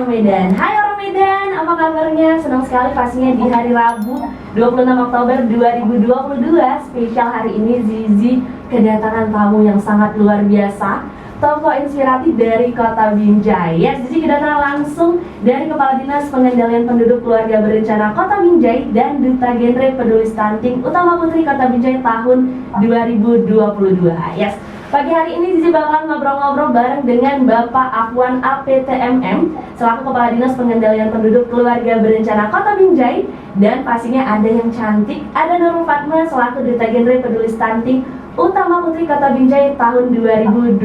Medan. Hai orang Medan, apa kabarnya? Senang sekali pastinya di hari Rabu 26 Oktober 2022. Spesial hari ini Zizi kedatangan tamu yang sangat luar biasa, tokoh inspiratif dari Kota Binjai. Ya, Zizi kedatangan langsung dari Kepala Dinas Pengendalian Penduduk Keluarga Berencana Kota Binjai dan Duta Genre Peduli Stunting Utama Putri Kota Binjai tahun 2022. Yes. Pagi hari ini Zizi bakal ngobrol-ngobrol bareng dengan Bapak Afwan APTMM selaku Kepala Dinas Pengendalian Penduduk Keluarga Berencana Kota Binjai, dan pastinya ada yang cantik, ada Nurul Fatma selaku Duta Genre Peduli Stunting Utama Putri Kota Binjai tahun 2022.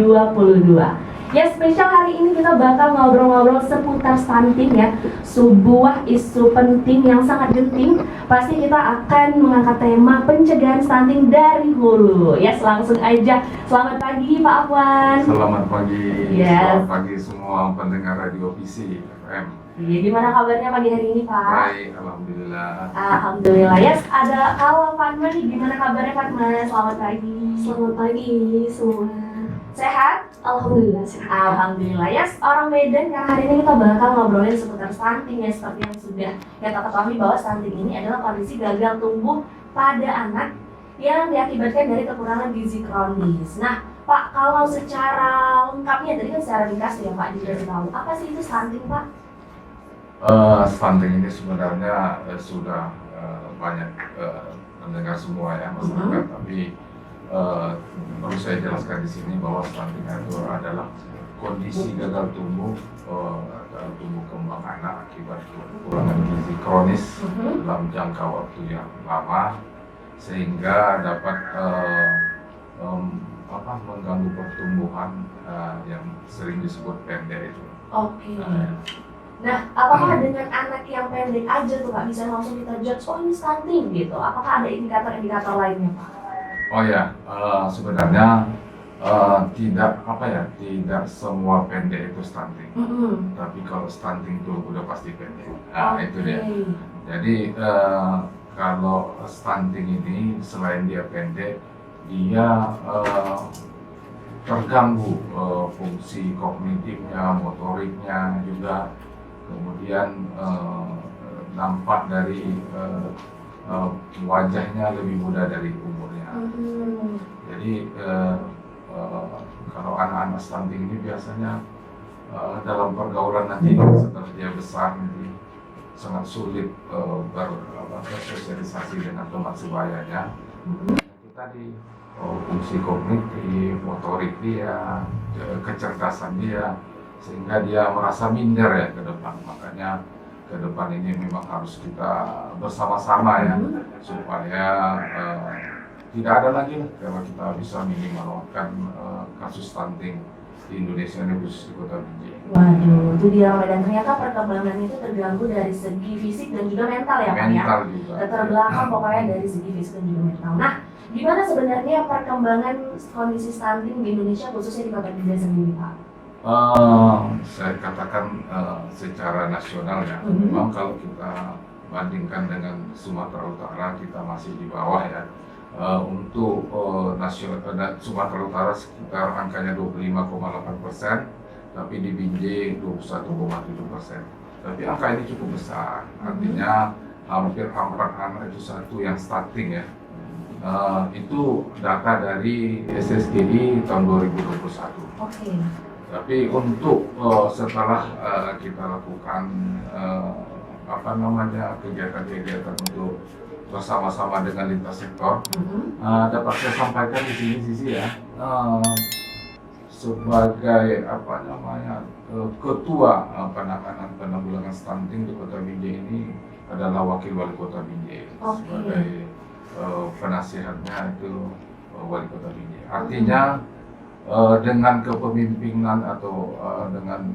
Ya, spesial hari ini kita bakal ngobrol-ngobrol seputar stunting ya, sebuah isu penting yang sangat genting. Pasti kita akan mengangkat tema pencegahan stunting dari hulu. Ya, langsung aja. Selamat pagi Pak Afwan. Selamat pagi. Yes. Selamat pagi semua pendengar Radio PC FM. Iya, gimana kabarnya pagi hari ini Pak? Baik, alhamdulillah. Alhamdulillah. Yes, ada Kala Fatma nih. Gimana kabarnya Fatma? Selamat pagi. Selamat pagi semua. Sehat? Alhamdulillah sehat. Alhamdulillah. Yes, orang Medan yang hari ini kita bakal ngobrolin seputar stunting ya, seperti yang sudah kita ketahui bahwa stunting ini adalah kondisi gagal tumbuh pada anak yang diakibatkan dari kekurangan gizi kronis. Nah, Pak, kalau secara lengkapnya tadi kan secara ringkas ya Pak dikasih tahu, apa sih itu stunting Pak? Stunting ini sebenarnya sudah banyak mendengar semua ya masyarakat, tapi perlu saya jelaskan di sini bahwa stunting itu adalah kondisi gagal tumbuh kembang anak akibat kekurangan gizi kronis dalam jangka waktu yang lama, sehingga dapat mengganggu pertumbuhan yang sering disebut pendek itu. Oke. Nah, apakah dengan anak yang pendek aja tuh Pak bisa langsung kita judge, oh ini stunting gitu? Apakah ada indikator-indikator lainnya Pak? Oh ya, sebenarnya tidak semua pendek itu stunting. Tapi kalau stunting itu udah pasti pendek. Nah, itu dia. Jadi kalau stunting ini selain dia pendek, dia terganggu fungsi kognitifnya, motoriknya juga, kemudian nampak dari wajahnya lebih muda dari umurnya. Jadi kalau anak-anak stunting ini biasanya dalam pergaulan nanti setelah dia besar nanti sangat sulit bersosialisasi dengan teman sebayanya. Itu tadi fungsi kognitif, motorik dia, kecerdasan dia, sehingga dia merasa minder ya ke depan. Makanya ke depan ini memang harus kita bersama-sama ya, supaya tidak ada lagi lah, kalau kita bisa minimalkan kasus stunting di Indonesia ini, khusus di Kota Binjai. Waduh, itu dia Medan. Ternyata perkembangan itu terganggu dari segi fisik dan juga mental ya Pak ya? Mental juga. Terbelakang pokoknya dari segi fisik dan juga mental. Nah, gimana sebenarnya perkembangan kondisi stunting di Indonesia khususnya di Kota Binjai sendiri Pak? Saya katakan secara nasional ya, memang kalau kita bandingkan dengan Sumatera Utara kita masih di bawah ya. Untuk nasional Sumatera Utara sekitar angkanya 25,8%, tapi di Binjai 21,7%. Tapi angka ini cukup besar, artinya hampir 4 anak itu satu yang stunting ya. Itu data dari SSGI tahun 2021. Oke. Tapi untuk setelah kita lakukan kegiatan-kegiatan untuk bersama-sama dengan lintas sektor, dapat saya sampaikan di sini Sisi ya, sebagai ketua penanganan penanggulangan stunting di Kota Binjai ini adalah Wakil Wali Kota Binjai. Sebagai penasihatnya itu Wali Kota Binjai. Artinya dengan kepemimpinan atau dengan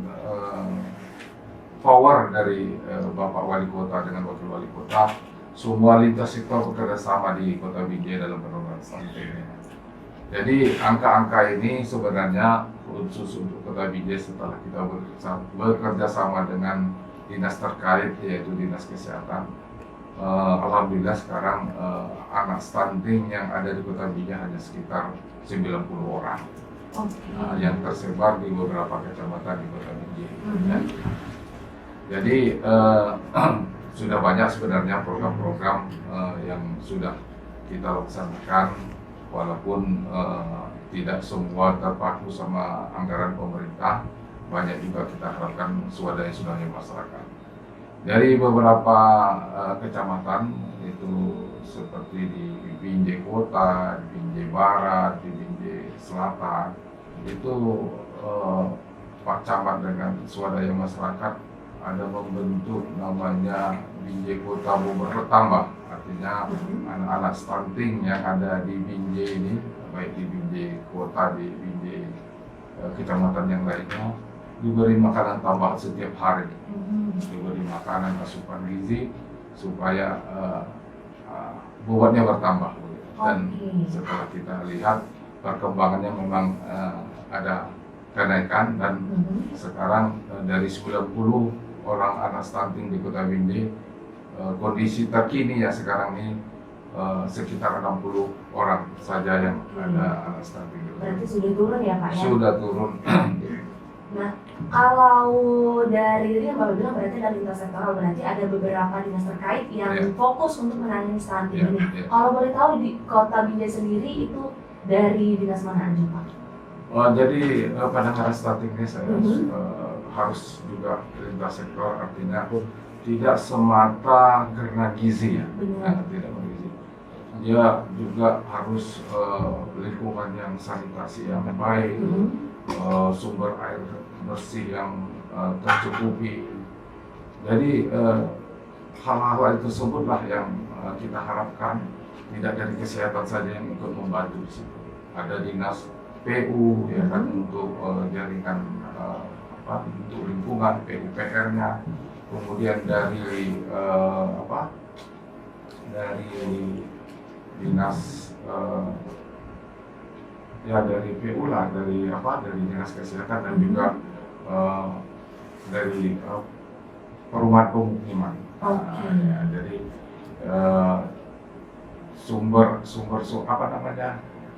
power dari Bapak Wali Kota dengan Wakil Wali Kota, semua lintas sektor bekerja sama di Kota Binjai dalam penanganan stunting. Jadi angka-angka ini sebenarnya khusus untuk Kota Binjai setelah kita bekerja sama dengan dinas terkait, yaitu Dinas Kesehatan. Alhamdulillah sekarang anak stunting yang ada di Kota Binjai hanya sekitar 90 orang. Yang tersebar di beberapa kecamatan di Kota Binjai. Jadi sudah banyak sebenarnya program-program yang sudah kita laksanakan, walaupun tidak semua terpaku sama anggaran pemerintah, banyak juga kita harapkan swadaya-swadaya masyarakat. Dari beberapa kecamatan itu seperti di Binjai Kota, di Binjai Barat, di Binjai Selatan, itu Pak Camat dengan swadaya masyarakat ada membentuk namanya Binjai Kota Bogor Bertambah. Artinya anak-anak stunting yang ada di Binjai ini, baik di Binjai Kota, di Binjai kecamatan yang lainnya, diberi makanan tambahan setiap hari, diberi makanan asupan gizi supaya bobotnya bertambah. Dan setelah kita lihat perkembangannya memang ada kenaikan, dan sekarang dari 90 orang anak stunting di Kota Binjai, kondisi terkini ya sekarang ini sekitar 60 orang saja yang ada anak stunting. Berarti sudah turun ya Pak ya? Sudah turun. Nah, kalau dari ini yang Bapak bilang berarti dari lintas sektoral, berarti ada beberapa dinas terkait yang fokus untuk menangani stunting ini. Kalau boleh tahu di Kota Binjai sendiri itu dari dinas mana aja Pak? Jadi penanganan stunting ini saya harus juga lintas sektor, artinya tidak semata karena gizi ya, tidak bergizi. Dia juga harus lingkungan yang sanitasi yang baik, sumber air bersih yang tercukupi. Jadi hal-hal tersebutlah yang kita harapkan, tidak dari kesehatan saja yang ikut membantu di situ. Ada dinas PU ya kan, untuk jaringan untuk lingkungan, PUPR-nya, kemudian dari dari dinas dari PU lah, dari dinas kesehatan, dan juga dari perumahan pemukiman. Jadi sumber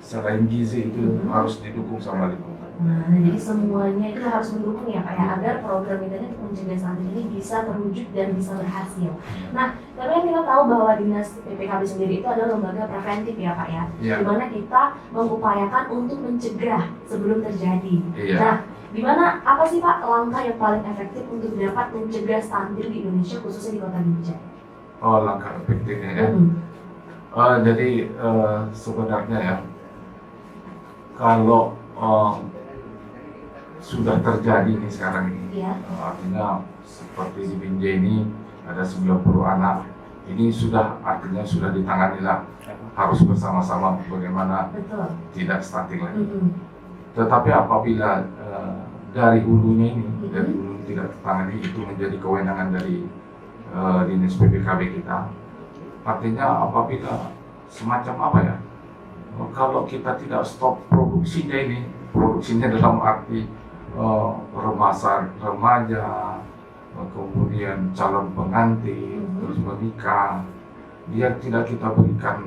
selain gizi itu harus didukung sama lingkungan. Nah, jadi semuanya itu harus mendukung ya Pak ya, agar program ini untuk mencegah stunting ini bisa terwujud dan bisa berhasil. Nah, tapi kan kita tahu bahwa Dinas PPKB sendiri itu adalah lembaga preventif ya Pak ya, di mana kita mengupayakan untuk mencegah sebelum terjadi. Nah, gimana, apa sih Pak langkah yang paling efektif untuk dapat mencegah stunting di Indonesia, khususnya di Kota Binjai? Oh, langkah efektifnya ya. Jadi sebenarnya ya, kalau sudah terjadi nih sekarang ini, artinya seperti di Binjai ini ada 90 anak, ini artinya sudah ditangani lah, harus bersama-sama bagaimana tidak stunting lagi. Tetapi apabila dari hulunya ini, dari hulu tidak tertangani, itu menjadi kewenangan dari dinas PPKB kita. Artinya apabila semacam apa ya, kalau kita tidak stop produksinya dalam arti remaja, kemudian calon pengantin, terus menikah, dia tidak kita berikan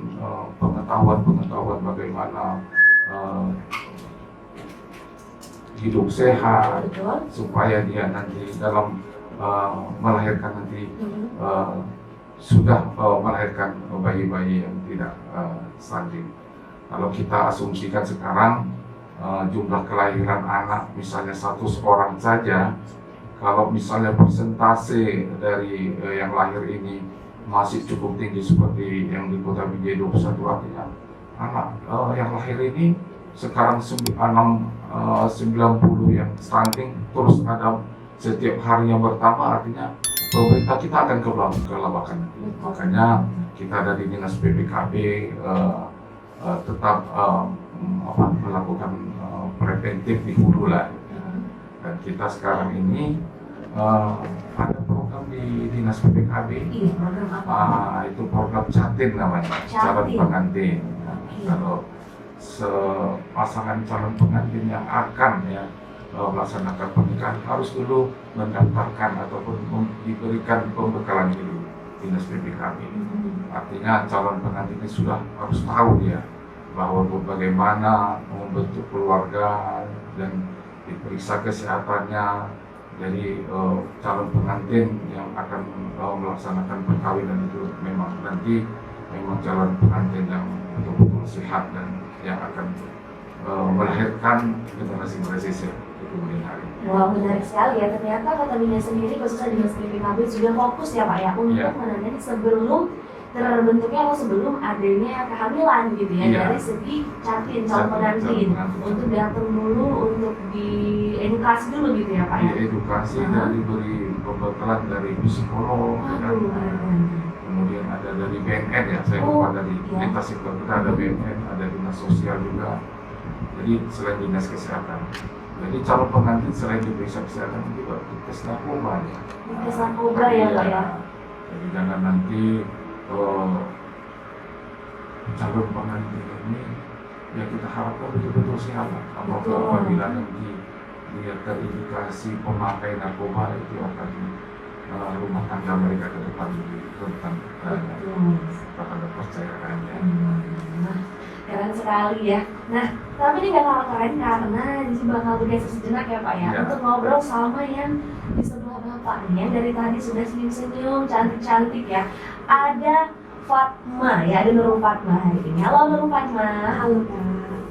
pengetahuan bagaimana hidup sehat, supaya dia nanti dalam melahirkan nanti sudah melahirkan bayi-bayi yang tidak stunting. Kalau kita asumsikan sekarang jumlah kelahiran anak misalnya 100 orang saja, kalau misalnya persentase dari yang lahir ini masih cukup tinggi seperti yang di Kota Binjai 21, artinya anak yang lahir ini sekarang 90 yang stunting, terus ada setiap harinya bertambah, artinya pemerintah kita akan kelabakan. Makanya kita dari Dinas PPKB tetap melakukan preventif di hulu lah. Dan kita sekarang ini ada program di Dinas PPKB, itu program Catin namanya, calon pengantin. Kalau pasangan calon pengantin yang akan melaksanakan pernikahan harus dulu mendaftarkan ataupun diberikan pembekalan dulu Dinas PPKB. Artinya calon pengantin ini sudah harus tahu dia bahwa bagaimana membentuk keluarga dan diperiksa kesehatannya, Jadi calon pengantin yang akan melaksanakan perkawinan itu memang nanti calon pengantin yang betul-betul sehat dan yang akan melahirkan generasi di kemudian hari. Wah, menarik sekali ya. Ternyata Kota Bina sendiri khususnya di Masjid PKB juga fokus ya Pak ya untuk menangani sebelum terbentuknya atau sebelum adanya kehamilan gitu ya, dari segi calon pengantin untuk datang dulu untuk diedukasi dulu gitu ya Pak ya. Edukasi dan diberi pembekalan dari psikolog, kemudian ada dari BNN ya, saya lupa dari lintas sektor kita ada BNN, ada dinas sosial juga. Jadi selain dinas kesehatan, jadi calon pengantin selain diperiksa kesehatan juga tes narkoba ya. Tes narkoba ya Pak ya. Jadi jangan nanti calon pengantin ini yang kita harapkan betul-betul sehat. Apabila nanti dia terindikasi pemakai narkoba itu akan rumah tangga mereka ke depan lebih rentan terhadap percayaannya. Keren sekali ya. Nah, tapi ini gak kalah keren karena di sini bakal bergeser sejenak ya Pak ya, untuk ngobrol sama yang di sebelah Bapak nih, yang dari tadi sudah senyum-senyum, cantik-cantik ya. Ada Fatma ya, ada Nurul Fatma hari ini. Halo Nurul Fatma. Halo Kak.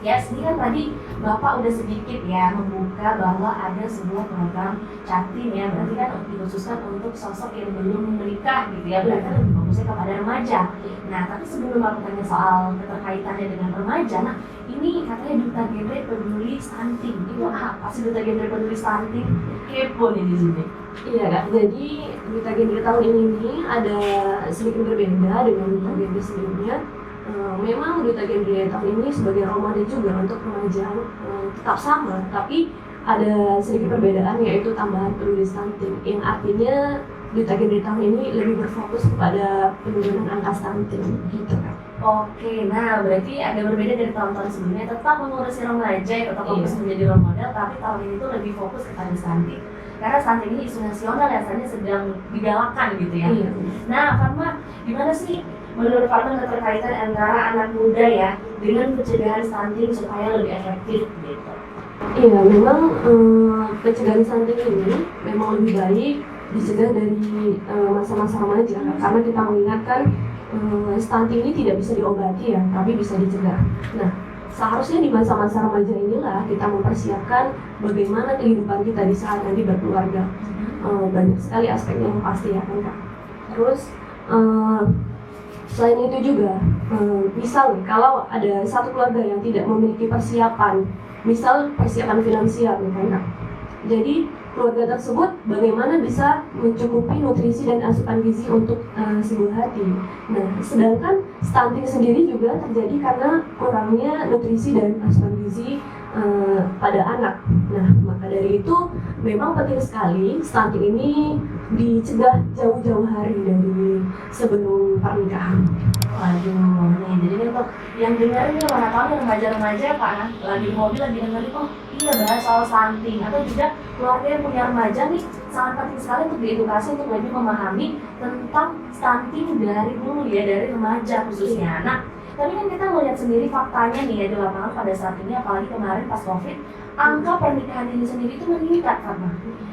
Ya, ini kan tadi Bapak udah sedikit ya membuka bahwa ada sebuah program Catin ya, berarti kan dikhususkan untuk sosok yang belum menikah gitu ya, berarti lebih fokusnya kepada remaja. Nah, tapi sebelum aku tanya soal keterkaitannya dengan remaja, nah ini katanya Duta Genre Peduli Stunting. Itu apa sih Duta Genre Peduli Stunting? Kepo nih di sini. Iya Kak, jadi Duta Genre tahun ini ada sedikit berbeda dengan Duta Genre sebelumnya. Memang Duta Genre tahun ini sebagai role model juga untuk remaja tetap sama, tapi ada sedikit perbedaan yaitu tambahan peduli stunting, yang artinya Duta Genre tahun ini lebih berfokus kepada penurunan angka stunting gitu kan. Oke, nah berarti ada berbeda dari tahun-tahun sebelumnya, tetap mengurusi remaja ya, tetap fokus menjadi role model, tapi tahun ini tuh lebih fokus kepada stunting. Karena stunting ini isu nasional ya, saat ini sedang digalakkan gitu ya. Iya. Nah, Fatma, gimana sih menurut Fatma keterkaitan antara anak muda ya dengan pencegahan stunting supaya lebih efektif gitu? Iya, memang pencegahan stunting ini memang lebih baik dicegah dari masa-masa remaja, karena kita mengingatkan stunting ini tidak bisa diobati ya, tapi bisa dicegah. Nah, seharusnya di masa-masa remaja inilah kita mempersiapkan bagaimana kehidupan kita di saat nanti berkeluarga. Banyak sekali aspeknya yang pasti ya kan Kak. Terus selain itu juga, misal nih, kalau ada satu keluarga yang tidak memiliki persiapan, misal persiapan finansial nih kan Kak. Jadi keluarga tersebut bagaimana bisa mencukupi nutrisi dan asupan gizi untuk si buah hati. Nah, sedangkan stunting sendiri juga terjadi karena kurangnya nutrisi dan asupan gizi pada anak. Nah, maka dari itu memang penting sekali stunting ini dicegah jauh-jauh hari dari sebelum pernikahan. Waduh, nih jadi untuk yang dengerin nih, mana tahu nih remaja-remaja Pak, nah, lagi di mobil lagi dengerin, oh iya bahas soal stunting, atau juga keluarga yang punya remaja nih sangat penting sekali untuk diedukasi untuk lebih memahami tentang stunting dari dulu ya, dari remaja khususnya. Nah, tapi kan kita melihat sendiri faktanya nih ya di lapangan pada saat ini, apalagi kemarin pas COVID, angka pernikahan ini sendiri itu meningkat karena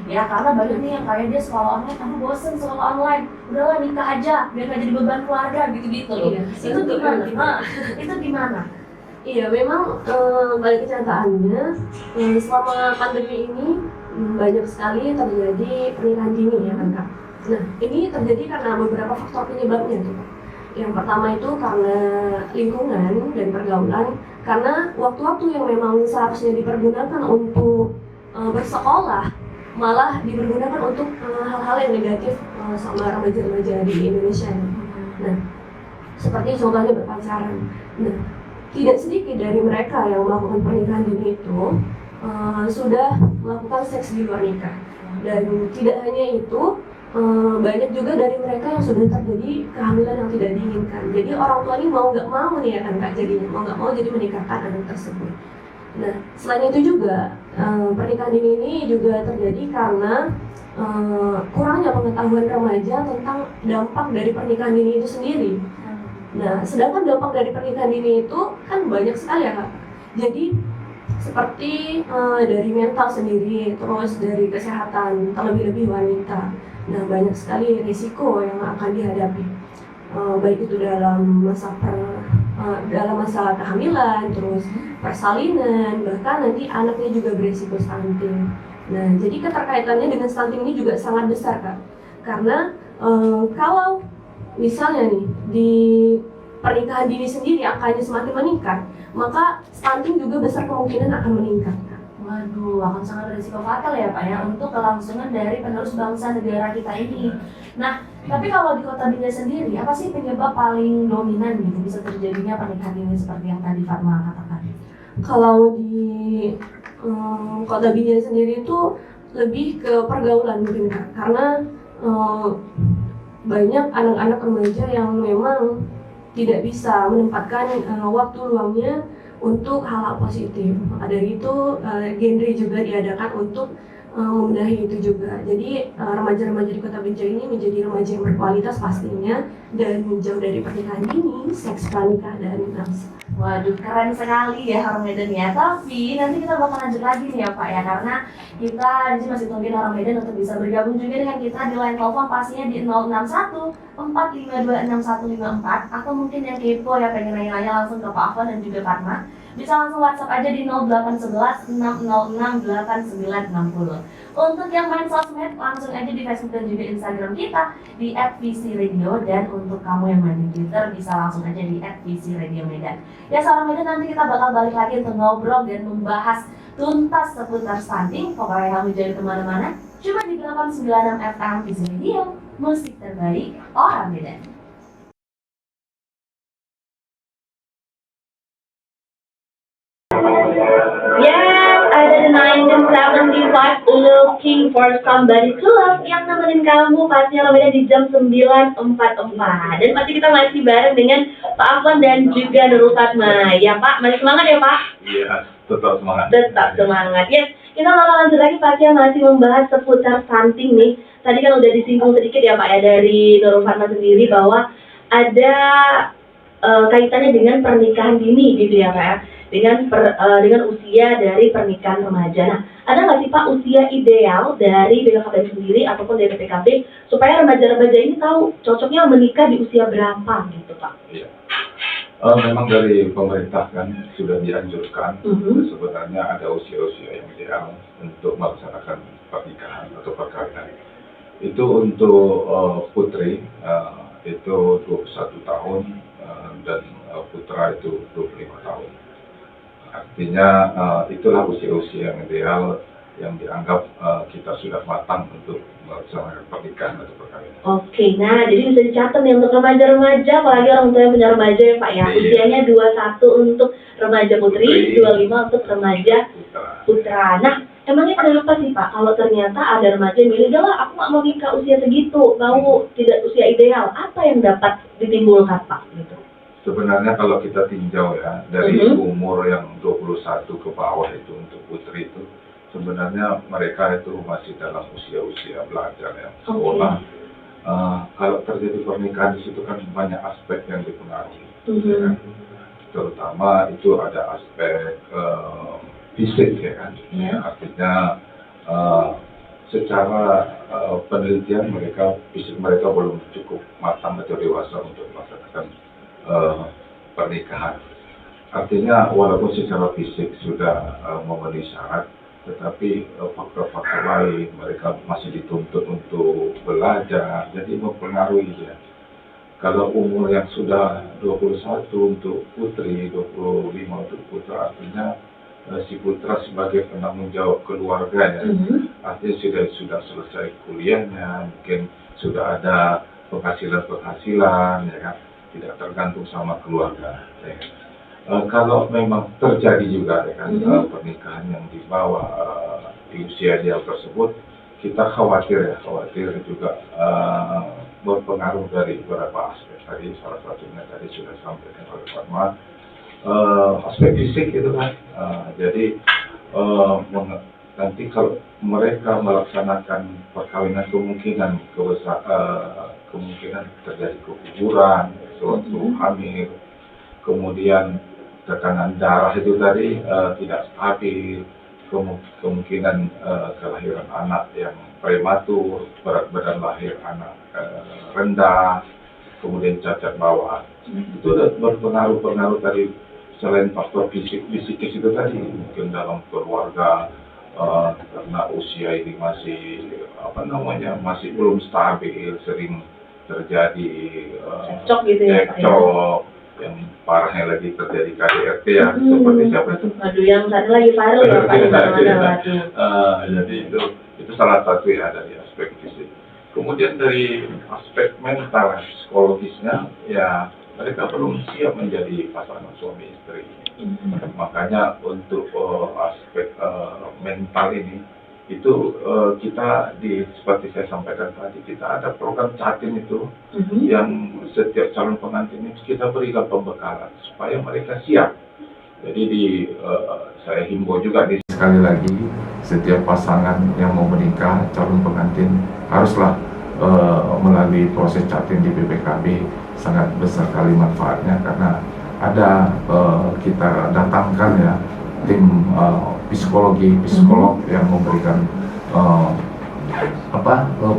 ya karena banyak nih yang kayak dia sekolah online, kamu bosen sekolah online, udahlah nikah aja biar gak jadi beban keluarga gitu-gitu loh. Iya, Itu gimana? Itu gimana? Iya, memang balik kenyataannya selama pandemi ini banyak sekali terjadi pernikahan dini ya kan Kak. Nah, ini terjadi karena beberapa faktor penyebabnya tuh Kak. Yang pertama itu karena lingkungan dan pergaulan, karena waktu-waktu yang memang seharusnya dipergunakan untuk bersekolah malah dipergunakan untuk hal-hal yang negatif sama remaja-remaja di Indonesia. Nah, seperti contohnya berpacaran. Nah, tidak sedikit dari mereka yang melakukan pernikahan dini itu sudah melakukan seks di luar nikah. Dan tidak hanya itu, banyak juga dari mereka yang sudah terjadi kehamilan yang tidak diinginkan. Jadi orang tua ini mau nggak mau nih ya kan Kak, jadinya mau nggak mau jadi menikahkan anak tersebut. Nah, selain itu juga pernikahan dini ini juga terjadi karena kurangnya pengetahuan remaja tentang dampak dari pernikahan dini itu sendiri. Nah, sedangkan dampak dari pernikahan dini itu kan banyak sekali ya Kak. Jadi seperti dari mental sendiri, terus dari kesehatan, terlebih-lebih wanita. Nah, banyak sekali risiko yang akan dihadapi, baik itu dalam masa kehamilan, terus persalinan, bahkan nanti anaknya juga berisiko stunting. Nah, jadi keterkaitannya dengan stunting ini juga sangat besar, Kak. Karena kalau misalnya nih di pernikahan dini sendiri angkanya semakin meningkat, maka stunting juga besar kemungkinan akan meningkat. Waduh, akan sangat berisiko fatal ya Pak ya untuk kelangsungan dari penerus bangsa negara kita ini. Nah, tapi kalau di Kota Binjai sendiri, apa sih penyebab paling dominan gitu bisa terjadinya pernikahan dini seperti yang tadi Fatma katakan? Kalau di Kota Binjai sendiri itu lebih ke pergaulan mungkin Kak, karena banyak anak-anak remaja yang memang tidak bisa menempatkan waktu luangnya untuk hal-hal positif. Maka dari itu genre juga diadakan untuk memenuhi itu juga. Jadi remaja-remaja di Kota Binjai ini menjadi remaja yang berkualitas pastinya dan menjauh dari pernikahan dini, seks pranikah dan bangsa. Waduh, keren sekali ya orang Medan ya. Tapi nanti kita bakal lanjut lagi nih ya Pak ya, karena kita di sini masih tungguin orang Medan untuk bisa bergabung juga dengan kita di line telepon pastinya di 061 452 6154, atau mungkin yang kepo ya pengen nanya-nanya langsung ke Pak Afwan dan juga Fatma, bisa langsung WhatsApp aja di 0811 606 8960. Untuk yang main sosmed langsung aja di Facebook dan juga Instagram kita di @vcradio, dan untuk kamu yang main di Twitter bisa langsung aja di @vcradiomedan. Ya seorang Medan, nanti kita bakal balik lagi untuk ngobrol dan membahas tuntas seputar stunting. Pokoknya kamu jangan kemana-mana, cuma di 896 FM Visi Radio, musik terbaik orang Medan. Yes, ada the 1975 looking for somebody to love yang nemenin kamu pastinya namanya di jam 9.44. Dan pasti kita masih bareng dengan Pak Afwan dan juga Nurul Fatma. Ya Pak, masih semangat ya Pak? Iya, tetap semangat. Tetap semangat. Yes, kita bakal lanjut lagi pastinya masih membahas seputar stunting nih. Tadi kan udah disinggung sedikit ya Pak ya dari Nurul Fatma sendiri bahwa ada kaitannya dengan pernikahan dini gitu ya Pak ya. Dengan usia dari pernikahan remaja. Nah, ada nggak sih Pak usia ideal dari BKKBN sendiri ataupun dari PKB supaya remaja-remaja ini tahu cocoknya menikah di usia berapa gitu Pak? Iya. Memang dari pemerintah kan sudah dianjurkan sebenarnya ada usia-usia yang ideal untuk melaksanakan pernikahan atau perkawinan. Itu untuk putri itu 21 tahun dan putra itu 25 tahun. Artinya itulah usia-usia yang ideal yang dianggap kita sudah matang untuk melaksanakan pernikahan atau perkawinan. Oke, nah jadi bisa dicatat nih untuk remaja-remaja, apalagi orang tua yang punya remaja ya Pak ya. Iya. Usianya 21 untuk remaja putri, 25 untuk remaja putra. Nah, emangnya kenapa sih Pak kalau ternyata ada remaja yang milih, "Udah lah, aku nggak mau nikah usia segitu, mau tidak usia ideal." Apa yang dapat ditimbulkan Pak gitu? Sebenarnya kalau kita tinjau ya, dari umur yang 21 ke bawah itu untuk putri itu, sebenarnya mereka itu masih dalam usia-usia belajar ya, sekolah. Kalau terjadi pernikahan di situ kan banyak aspek yang dipengaruhi, ya kan? Terutama itu ada aspek fisik ya kan, artinya secara penelitian fisik mereka belum cukup matang atau dewasa untuk melaksanakan pernikahan. Artinya walaupun secara fisik sudah memenuhi syarat, tetapi faktor-faktor lain mereka masih dituntut untuk belajar, jadi mempengaruhi dia. Kalau umur yang sudah 21 untuk putri, 25 untuk putra, artinya si putra sebagai penanggung jawab keluarganya, artinya sudah selesai kuliahnya, mungkin sudah ada penghasilan ya kan, tidak tergantung sama keluarga. Ya. Kalau memang terjadi juga ya kan, pernikahan yang di bawah di usia dia tersebut, kita khawatir juga berpengaruh dari beberapa aspek. Tadi salah satunya tadi sudah sampaikan oleh Fatma, aspek fisik itu kan. Jadi nanti kalau mereka melaksanakan perkawinan kemungkinan terjadi keguguran sewaktu hamil, kemudian tekanan darah itu tadi tidak stabil, kemungkinan kelahiran anak yang prematur, berat badan lahir anak rendah, kemudian cacat bawaan. Itu berpengaruh tadi, selain faktor fisikis itu tadi, mungkin dalam keluarga karena usia ini masih belum stabil, sering terjadi cocok gitu ya, Pak, ya? cekcok, yang parahnya lagi terjadi KDRT ya, seperti siapa itu? Waduh, yang satu lagi viral ya Pak, yang waduh. Jadi itu salah satu ya dari aspek fisik. Kemudian dari aspek mental, psikologisnya, ya mereka belum siap menjadi pasangan suami istri. Makanya untuk aspek mental ini, itu kita seperti saya sampaikan tadi, kita ada program catin itu yang setiap calon pengantin itu kita berikan pembekalan supaya mereka siap. Jadi saya himbau juga sekali lagi, setiap pasangan yang mau menikah, calon pengantin haruslah melalui proses catin di BPKB. Sangat besar sekali manfaatnya karena ada kita datangkan ya tim psikolog yang memberikan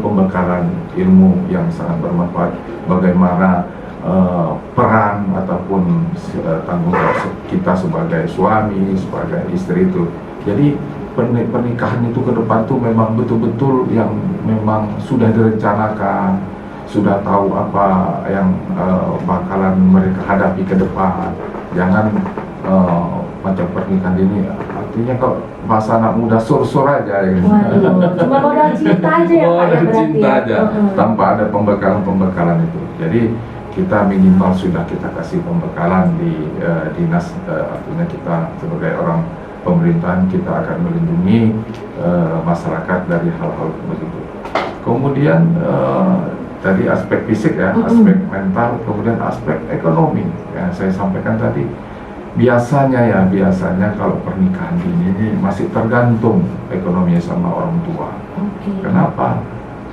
pembekalan ilmu yang sangat bermanfaat, bagaimana peran ataupun tanggung jawab kita sebagai suami, sebagai istri itu. Jadi pernikahan itu ke depan tuh memang betul-betul yang memang sudah direncanakan, sudah tahu apa yang bakalan mereka hadapi ke depan. Jangan macam pernikahan ini, artinya kalau bahasa anak muda sur-sur aja ya. Waduh, cuma modal cinta aja ya Pak ya, berarti cinta ya? aja, tanpa ada pembekalan itu. Jadi kita minimal sudah kita kasih pembekalan di dinas, artinya kita sebagai orang pemerintahan kita akan melindungi masyarakat dari hal-hal begitu. Kemudian tadi aspek fisik ya, aspek mental, kemudian aspek ekonomi yang saya sampaikan tadi. Biasanya kalau pernikahan ini masih tergantung ekonominya sama orang tua. Kenapa?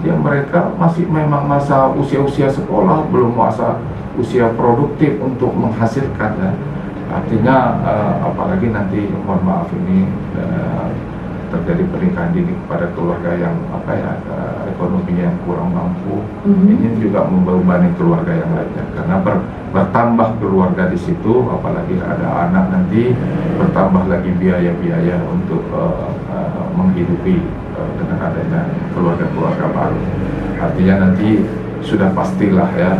Mereka masih memang masa usia sekolah, belum masa usia produktif untuk menghasilkan ya. Artinya apalagi nanti mohon maaf ini terjadi pernikahan dini pada keluarga yang ekonomi yang kurang mampu, ini juga membebani keluarga yang lainnya karena bertambah keluarga di situ, apalagi ada anak nanti, bertambah lagi biaya-biaya untuk menghidupi dengan adanya keluarga baru. Artinya nanti sudah pastilah ya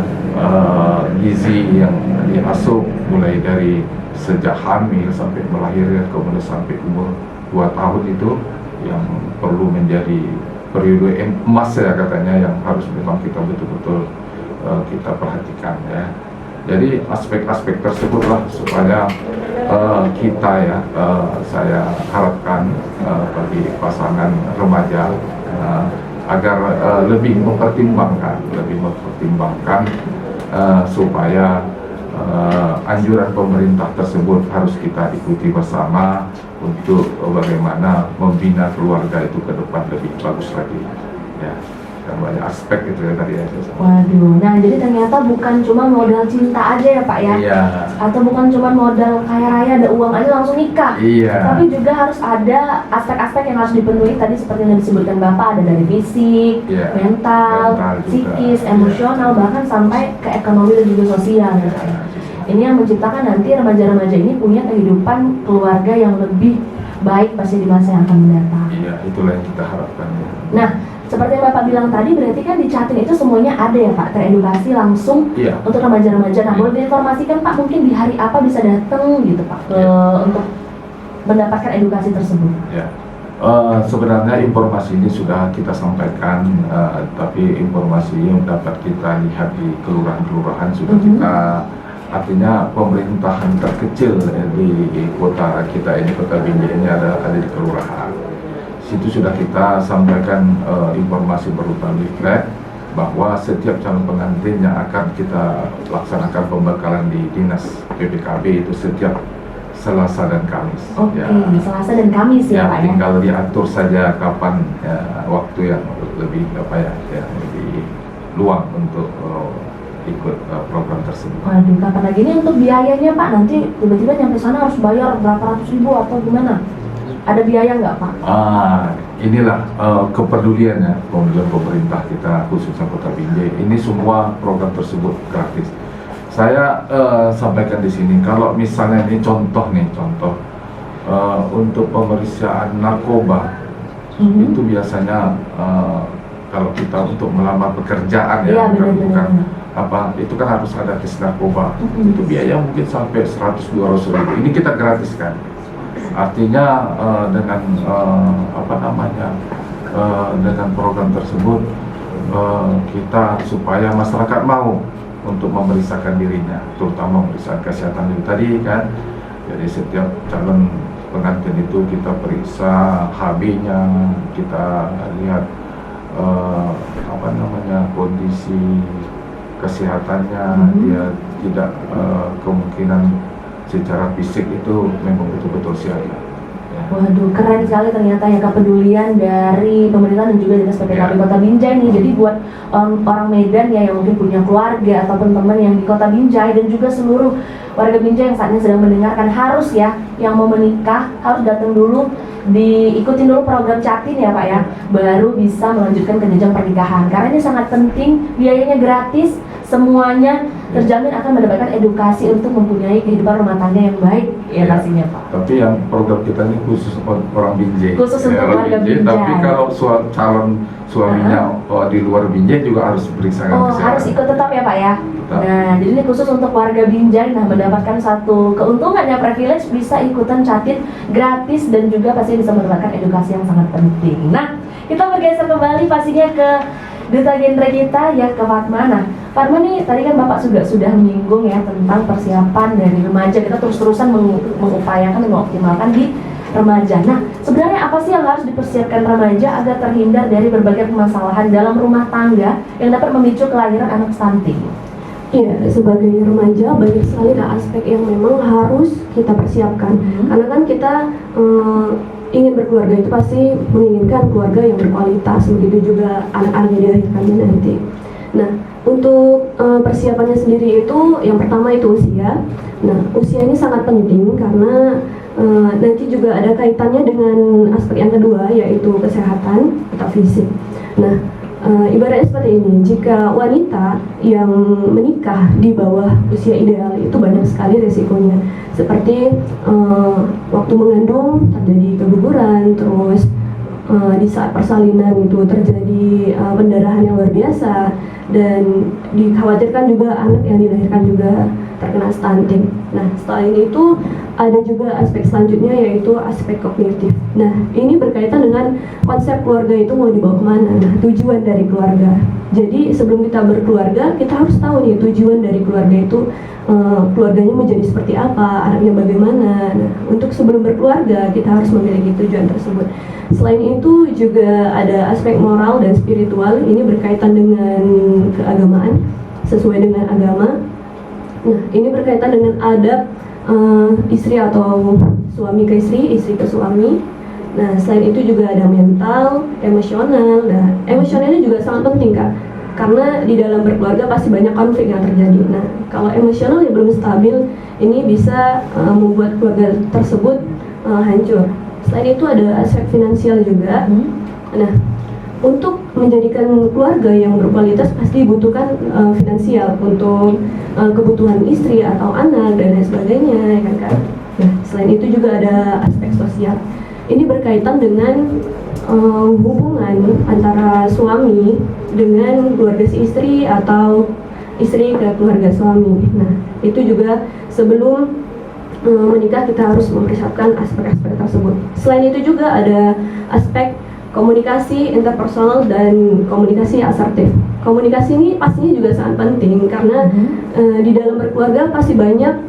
gizi yang diasuh mulai dari sejak hamil sampai melahirkan, kemudian sampai umur 2 tahun itu yang perlu menjadi periode emas ya katanya, yang harus memang kita betul-betul kita perhatikan ya. Jadi aspek-aspek tersebutlah supaya kita ya, saya harapkan bagi pasangan remaja agar lebih mempertimbangkan supaya anjuran pemerintah tersebut harus kita ikuti bersama untuk bagaimana membina keluarga itu ke depan lebih bagus lagi ya. Dan banyak aspek itu ya tadi ya. Waduh, nah jadi ternyata bukan cuma modal cinta aja ya Pak ya? Iya. Atau bukan cuma modal kaya raya, ada uang aja langsung nikah. Iya. Tapi juga harus ada aspek-aspek yang harus dipenuhi tadi seperti yang disebutkan Bapak, ada dari fisik, Iya. mental, psikis, emosional, bahkan sampai ke ekonomi dan juga sosial ya Pak ya. Ini yang menciptakan nanti remaja-remaja ini punya kehidupan keluarga yang lebih baik pasti di masa yang akan mendatang. Iya, itulah yang kita harapkan. Nah, seperti yang Bapak bilang tadi, berarti kan di Catin itu semuanya ada ya Pak, teredukasi langsung untuk remaja-remaja. Nah, boleh diinformasikan Pak, mungkin di hari apa bisa datang gitu Pak, untuk mendapatkan edukasi tersebut? Ya, sebenarnya informasi ini sudah kita sampaikan, tapi informasi yang dapat kita lihat di kelurahan-kelurahan sudah kita, artinya pemerintahan terkecil di kota kita ini, Kota Binjai ini ada di kelurahan. Situ sudah kita sampaikan informasi berupa leaflet bahwa setiap calon pengantin yang akan kita laksanakan pembekalan di dinas PPKB itu setiap Selasa dan Kamis. Oke, Selasa dan Kamis ya Pak ya. Tinggal diatur saja kapan waktu yang lebih lebih luang untuk ikut program tersebut. Waduh, kapan lagi ini untuk biayanya Pak? Nanti tiba-tiba nyampe sana harus bayar berapa ratus ribu atau gimana? Ada biaya nggak Pak? Inilah kepeduliannya pemerintah kita khususnya Kota Binjai. Ini semua program tersebut gratis. Saya sampaikan di sini kalau misalnya ini contoh untuk pemeriksaan narkoba itu biasanya kalau kita untuk melamar pekerjaan Iya, bukan benar-benar. itu kan harus ada tes narkoba. Itu biaya mungkin sampai 100-200 ribu. Ini kita gratiskan. Artinya dengan dengan program tersebut kita supaya masyarakat mau untuk memeriksakan dirinya, terutama pemeriksaan kesehatan itu tadi kan. Jadi setiap calon pengantin itu kita periksa HB-nya, kita lihat kondisi kesehatannya, dia tidak kemungkinan secara fisik itu memang betul-betul siap. Waduh, keren sekali ternyata ya kepedulian dari pemerintah dan juga dinas PPKP Kota Binjai nih. Jadi buat orang Medan ya yang mungkin punya keluarga ataupun teman yang di Kota Binjai dan juga seluruh warga Binjai yang saat ini sedang mendengarkan, harus ya yang mau menikah harus datang dulu, diikutin dulu program Catin ya Pak ya, baru bisa melanjutkan ke jenjang pernikahan. Karena ini sangat penting, biayanya gratis, semuanya terjamin akan mendapatkan edukasi untuk mempunyai kehidupan rumah tangga yang baik ya pastinya Pak. Tapi yang program kita ini khusus orang Binjai. Khusus untuk warga Binjai. Tapi kalau calon suaminya di luar Binjai juga harus periksakan kesehatan. Harus ikut tetap ya Pak ya. Tetap. Nah, jadi ini khusus untuk warga Binjai. Nah, mendapatkan satu keuntungan ya, privilege, bisa ikutan Catin gratis dan juga pasti bisa mendapatkan edukasi yang sangat penting. Nah, kita bergeser kembali pastinya ke Duta Genre kita ya, ke Fatma. Nah, Fatma nih tadi kan Bapak sudah menyinggung ya tentang persiapan dari remaja. Kita terus-terusan mengupayakan dan mengoptimalkan di remaja. Nah, sebenarnya apa sih yang harus dipersiapkan remaja agar terhindar dari berbagai permasalahan dalam rumah tangga yang dapat memicu kelahiran anak stunting? Iya, sebagai remaja banyak sekali aspek yang memang harus kita persiapkan. Karena kan kita ingin berkeluarga itu pasti menginginkan keluarga yang berkualitas, begitu juga anak-anak yang dilahirkannya nanti. Nah, untuk persiapannya sendiri itu yang pertama itu usia. Nah, usia ini sangat penting karena nanti juga ada kaitannya dengan aspek yang kedua, yaitu kesehatan atau fisik. Nah, ibaratnya seperti ini, jika wanita yang menikah di bawah usia ideal itu banyak sekali resikonya, seperti waktu mengandung terjadi keguguran, terus di saat persalinan itu terjadi pendarahan yang luar biasa, dan dikhawatirkan juga anak yang dilahirkan juga terkena stunting. Nah, selain itu ada juga aspek selanjutnya, yaitu aspek kognitif. Nah, ini berkaitan dengan konsep keluarga itu mau dibawa kemana. Nah, tujuan dari keluarga. Jadi sebelum kita berkeluarga, kita harus tahu nih tujuan dari keluarga itu, keluarganya menjadi seperti apa, anaknya bagaimana. Nah, untuk sebelum berkeluarga kita harus memiliki tujuan tersebut. Selain itu juga ada aspek moral dan spiritual. Ini berkaitan dengan keagamaan, sesuai dengan agama. Nah, ini berkaitan dengan adab istri atau suami ke istri ke suami. Nah, selain itu juga ada mental, emosional. Nah, emosionalnya juga sangat penting Kak, karena di dalam berkeluarga pasti banyak konflik yang terjadi. Nah, kalau emosional yang belum stabil, ini bisa membuat keluarga tersebut hancur. Selain itu ada aspek finansial juga. Nah, untuk menjadikan keluarga yang berkualitas pasti dibutuhkan finansial untuk kebutuhan istri atau anak dan lain sebagainya, ya kan Kak? Nah, selain itu juga ada aspek sosial. Ini berkaitan dengan hubungan antara suami dengan keluarga si istri atau istri ke keluarga suami. Nah, itu juga sebelum menikah kita harus mempersiapkan aspek-aspek tersebut. Selain itu juga ada aspek komunikasi interpersonal dan komunikasi asertif. Komunikasi ini pastinya juga sangat penting karena di dalam berkeluarga pasti banyak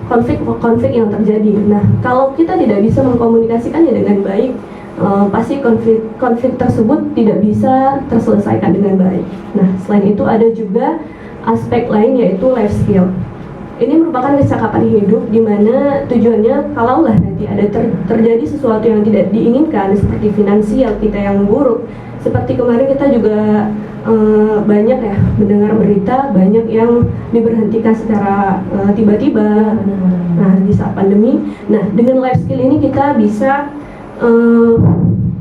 konflik yang terjadi. Nah, kalau kita tidak bisa mengkomunikasikannya dengan baik, pasti konflik tersebut tidak bisa terselesaikan dengan baik. Nah, selain itu ada juga aspek lain, yaitu life skill. Ini merupakan kecakapan hidup di mana tujuannya kalaulah nanti ada terjadi sesuatu yang tidak diinginkan seperti finansial kita yang buruk. Seperti kemarin kita juga banyak ya mendengar berita banyak yang diberhentikan secara tiba-tiba. Nah di saat pandemi, nah dengan life skill ini kita bisa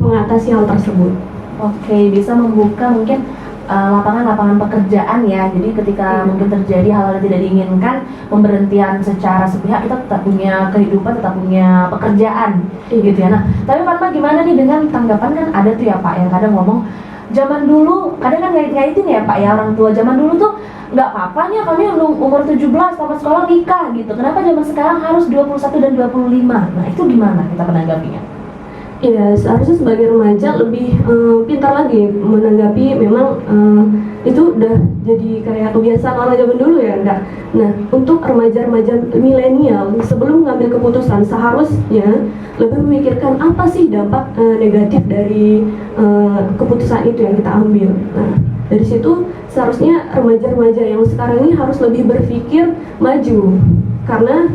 mengatasi hal tersebut. Oke, bisa membuka mungkin lapangan-lapangan pekerjaan ya. Jadi ketika mungkin terjadi hal-hal yang tidak diinginkan, pemberhentian secara sepihak, kita tetap punya kehidupan, tetap punya pekerjaan gitu ya. Nah, tapi Fatma gimana nih dengan tanggapan, kan ada tuh ya Pak yang kadang ngomong zaman dulu, kadang kan ngait-ngaitin ya Pak ya, orang tua zaman dulu tuh nggak apa-apa nih kami umur 17 tamat sekolah nikah gitu. Kenapa zaman sekarang harus 21 dan 25? Nah, itu gimana kita menanggapinya? Ya seharusnya sebagai remaja lebih pintar lagi menanggapi. Memang itu udah jadi kayak kebiasaan orang zaman dulu ya enggak. Nah untuk remaja-remaja milenial sebelum mengambil keputusan seharusnya lebih memikirkan apa sih dampak negatif dari keputusan itu yang kita ambil. Nah dari situ seharusnya remaja-remaja yang sekarang ini harus lebih berpikir maju, karena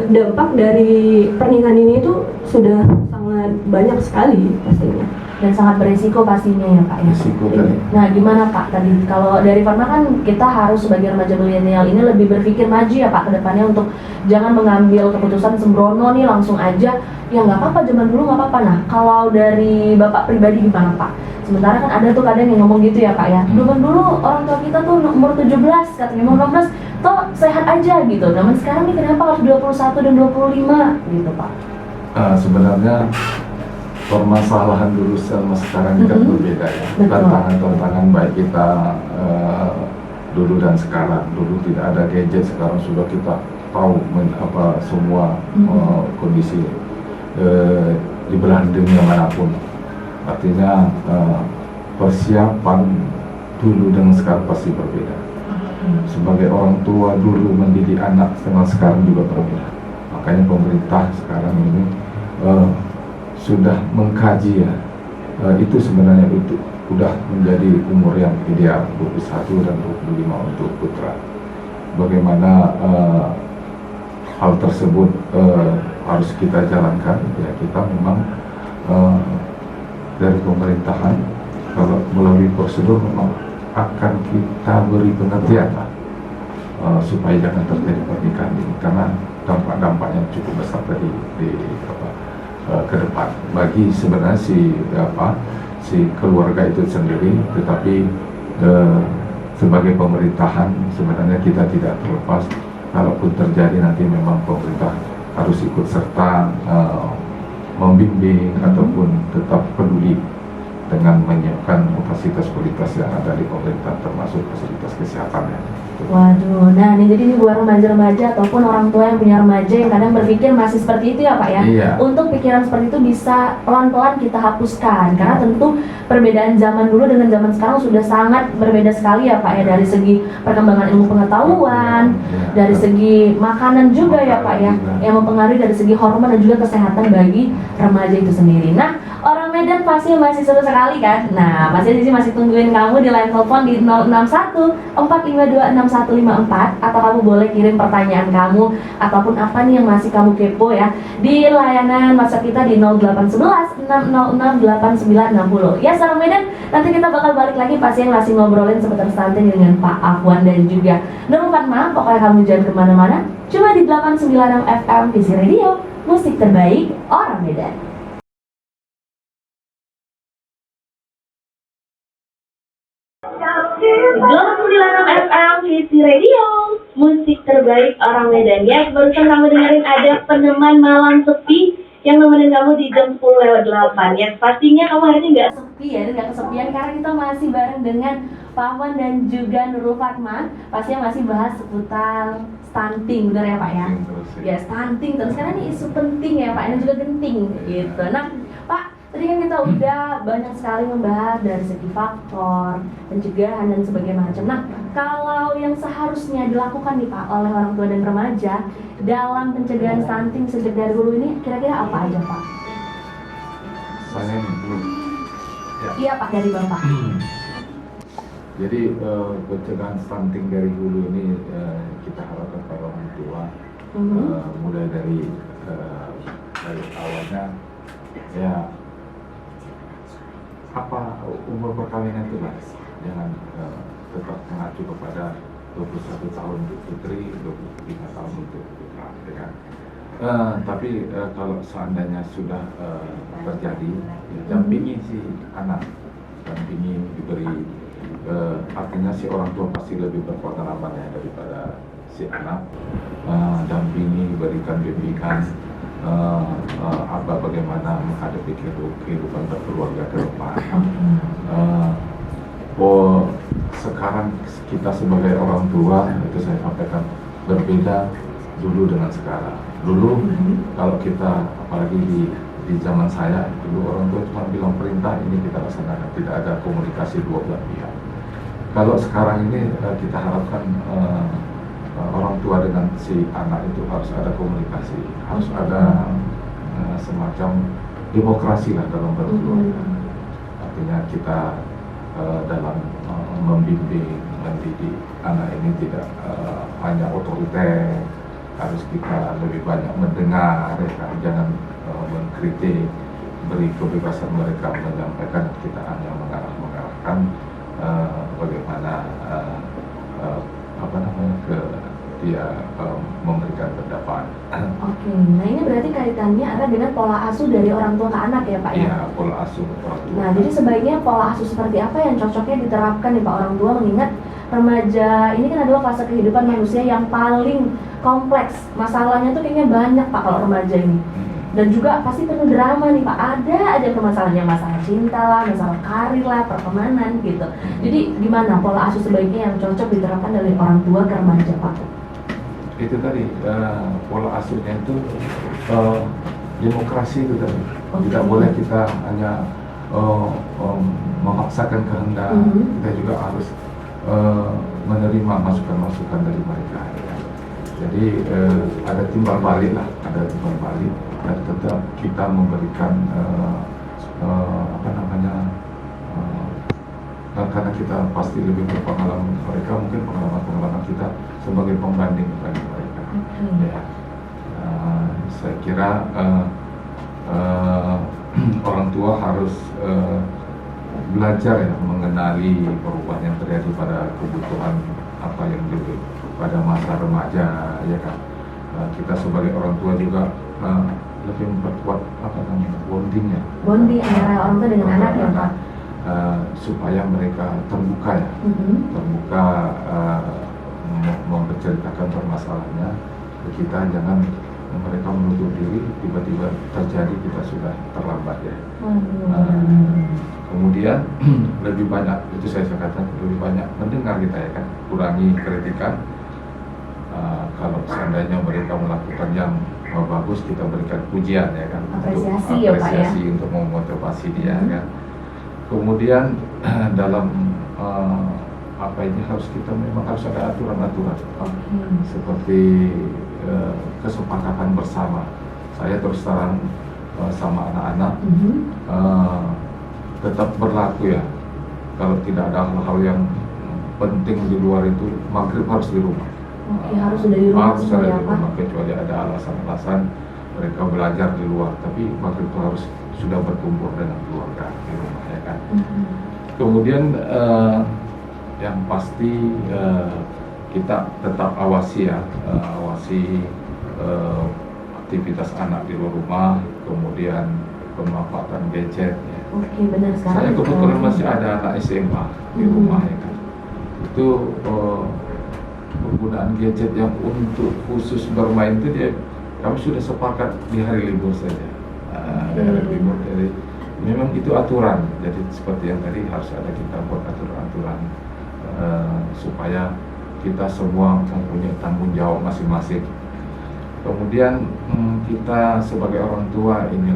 dampak dari pernikahan ini itu sudah sangat banyak sekali pastinya. Dan sangat beresiko pastinya ya Pak ya. Risiko tadi. Nah gimana Pak tadi, kalau dari Fatma kan kita harus sebagai remaja milenial ini lebih berpikir maju ya Pak ke depannya, untuk jangan mengambil keputusan sembrono nih langsung aja, ya nggak apa-apa zaman dulu nggak apa-apa. Nah kalau dari Bapak pribadi gimana Pak? Sementara kan ada tuh kadang yang ngomong gitu ya Pak ya, zaman dulu orang tua kita tuh umur 17 katanya, umur 16 toh sehat aja gitu. Zaman sekarang nih kenapa harus 21 dan 25 gitu Pak? Sebenarnya permasalahan dulu sama sekarang ini kan berbeda ya. Betul. Tantangan-tantangan baik kita dulu dan sekarang. Dulu tidak ada gadget, sekarang sudah kita tahu semua kondisi di belahan dunia manapun. Artinya persiapan dulu dengan sekarang pasti berbeda. Sebagai orang tua dulu mendidik anak dengan sekarang juga berbeda. Makanya pemerintah sekarang ini sudah mengkaji ya, itu sebenarnya itu sudah menjadi umur yang ideal 21 dan 25 untuk putra. Bagaimana hal tersebut harus kita jalankan ya, kita memang dari pemerintahan kalau melalui prosedur memang akan kita beri pengertian supaya jangan terjadi pernikahan ini, karena dampak-dampaknya cukup besar dari ke depan bagi sebenarnya si keluarga itu sendiri. Tetapi sebagai pemerintahan sebenarnya kita tidak terlepas, kalaupun terjadi nanti memang pemerintah harus ikut serta membimbing ataupun tetap peduli dengan menyiapkan fasilitas-fasilitas yang ada di pemerintah, termasuk fasilitas kesehatan ya. Waduh, nah ini jadi buat remaja-remaja ataupun orang tua yang punya remaja yang kadang berpikir masih seperti itu ya Pak ya. Iya. Untuk pikiran seperti itu bisa pelan-pelan kita hapuskan, karena tentu perbedaan zaman dulu dengan zaman sekarang sudah sangat berbeda sekali ya Pak ya, dari segi perkembangan ilmu pengetahuan, dari segi makanan juga ya Pak ya, yang mempengaruhi dari segi hormon dan juga kesehatan bagi remaja itu sendiri. Nah, orang Medan pasti masih seru sekali kan? Nah, masih di sini masih tungguin kamu di line telepon di 061 452 6154, atau kamu boleh kirim pertanyaan kamu ataupun apa nih yang masih kamu kepo ya di layanan WhatsApp kita di 0811 606 8960. Ya seorang Medan, nanti kita bakal balik lagi pasti yang masih ngobrolin seputar santai dengan Pak Afwan dan juga Nurul Fatma. Pokoknya kamu jangan kemana-mana, cuma di 896 FM Visi Radio, musik terbaik orang Medan. 26 FM Visi Radio, musik terbaik orang Medan. Ya, barusan kamu dengerin ada peneman malam sepi yang nemenin kamu di jam 10:08. Ya, pastinya kamu hari ini nggak Sepi ya, dan nggak kesepian karena kita masih bareng dengan Pak Afwan dan juga Nurul Fatma. Pastinya masih bahas seputar stunting, benar ya Pak ya? Ya, stunting terus karena ini isu penting ya Pak, ini juga genting gitu. Nah Pak, tadi kan kita udah banyak sekali membahas dari segi faktor, pencegahan dan sebagainya macam. Nah, kalau yang seharusnya dilakukan nih Pak oleh orang tua dan remaja dalam pencegahan stunting sejak dari dulu ini, kira-kira apa aja Pak? Saya dulu. Iya Pak, dari Bapak. Jadi pencegahan stunting dari hulu ini kita harapkan para orang tua mulai dari awalnya ya, apa umur perkawinan itu Mas? jangan tetap mengacu kepada 21 tahun untuk putri, 25 tahun untuk putra, ya kan? Tapi kalau seandainya sudah terjadi, ya, dampingi si anak, dampingi, diberi, artinya si orang tua pasti lebih berpengalaman ya daripada si anak, dampingi, berikan bimbingan bagaimana menghadapi kehidupan berkeluarga ke depan. Sekarang kita sebagai orang tua, itu saya sampaikan, berbeda dulu dengan sekarang. Dulu kalau kita, apalagi di zaman saya, dulu orang tua cuma bilang perintah, ini kita laksanakan, tidak ada komunikasi dua belah pihak. Kalau sekarang ini kita harapkan orang tua dengan si anak itu harus ada komunikasi, harus ada semacam demokrasi lah dalam berkeluarga. Artinya kita dalam membimbing, mendidik anak ini tidak hanya otoriter, harus kita lebih banyak mendengar, ya kan? Jangan mengkritik, beri kebebasan mereka menyampaikan, kita hanya mengarahkan bagaimana ke dia memberikan pendapat. Oke, nah ini berarti kaitannya ada dengan pola asuh dari orang tua ke anak ya Pak ya? Iya, pola asuh orang tua. Nah, jadi sebaiknya pola asuh seperti apa yang cocoknya diterapkan nih Pak orang tua, mengingat remaja ini kan adalah fase kehidupan manusia yang paling kompleks. Masalahnya tuh kayaknya banyak Pak kalau remaja ini. Dan juga pasti penuh drama nih Pak, ada aja permasalahannya, masalah cinta lah, masalah karir lah, pertemanan gitu. Jadi gimana pola asuh sebaiknya yang cocok diterapkan dari orang tua ke remaja Pak? Itu tadi, pola asuhnya itu demokrasi itu tadi. Tidak boleh kita hanya memaksakan kehendak, kita juga harus menerima masukan-masukan dari mereka. Ya. Jadi ada timbal balik lah, dan tetap kita memberikan karena kita pasti lebih berpengalaman mereka, mungkin pengalaman kita sebagai pembanding bagi mereka. Ya. Saya kira orang tua harus belajar ya mengenali perubahan yang terjadi pada kebutuhan apa yang dulu pada masa remaja, ya kan. Kita sebagai orang tua juga lebih memperkuat bonding antara orang tua dengan anak ya Pak, supaya mereka terbuka ya, terbuka menceritakan permasalahannya ke kita. Jangan mereka menutup diri, tiba-tiba terjadi kita sudah terlambat ya. Kemudian lebih banyak, itu saya katakan, lebih banyak mendengar kita ya kan, kurangi kritikan. Kalau seandainya mereka melakukan yang bagus, kita berikan pujian ya kan, apresiasi untuk ya Pak ya, untuk memotivasi dia kan. Kemudian dalam ini memang harus ada aturan-aturan, seperti kesepakatan bersama. Saya terus terang sama anak-anak tetap berlaku ya, kalau tidak ada hal-hal yang penting di luar itu, maghrib harus di rumah. Harus sudah di rumah harus semua ada ya di Pak. rumah, kecuali ada alasan-alasan mereka belajar di luar, tapi maghrib itu harus sudah berkumpul dengan keluarga di rumah ya kan. Kemudian yang pasti kita tetap awasi ya, aktivitas anak di luar rumah, kemudian pemanfaatan gadget ya. Oke, benar sekali. Saya kebetulan masih ada anak SMA di rumah ya kan. Itu penggunaan gadget yang untuk khusus bermain itu kami sudah sepakat di hari libur saja. Di hari libur, jadi memang itu aturan. Jadi seperti yang tadi harus ada kita buat aturan-aturan supaya kita semua mempunyai tanggung jawab masing-masing. Kemudian kita sebagai orang tua ini,